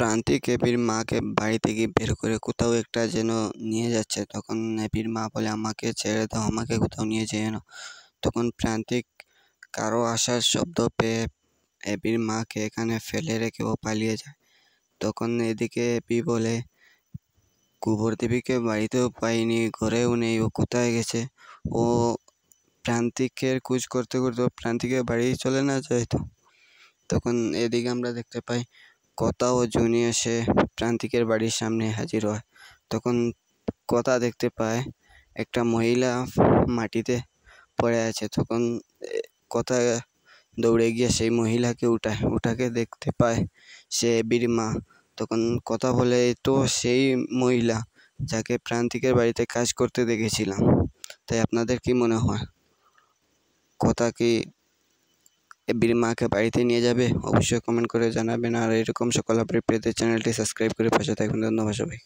প্রান্তিক এবির মাকে বাড়ি থেকে বের করে কোথাও একটা যেন নিয়ে যাচ্ছে। তখন এবির মা বলে, আমাকে ছেড়ে দাও, আমাকে কোথাও নিয়ে যেও না। তখন প্রান্তিক কারো আসার শব্দ পেয়ে এবির মাকে এখানে ফেলে রেখে ও পালিয়ে যায়। তখন এদিকে এবি বলে, গোবর দেবীকে বাড়িতেও পাইনি, ঘরেও নেই, ও কোথায় গেছে। ও প্রান্তিকের খোঁজ করতে করতে প্রান্তিকের বাড়ি চলে না যায়। তো তখন এদিকে আমরা দেখতে পাই কথা ও জুনি এসে প্রান্তিকের বাড়ির সামনে হাজির হয়। তখন কথা দেখতে পায় একটা মহিলা মাটিতে পড়ে আছে। তখন কথা দৌড়ে গিয়ে সেই মহিলাকে উঠাকে দেখতে পায় সে এবির মা। তখন কথা বলে, তো সেই মহিলা যাকে প্রান্তিকের বাড়িতে কাজ করতে দেখেছিলাম। তাই আপনাদের কি মনে হয়, কথা কি এবির মাকে বাড়িতে নিয়ে যাবে? অবশ্যই কমেন্ট করে জানাবেন। আর এরকম সকল আপডেট পেতে চ্যানেলটি সাবস্ক্রাইব করে পাশে থাকবেন। ধন্যবাদ সবাই।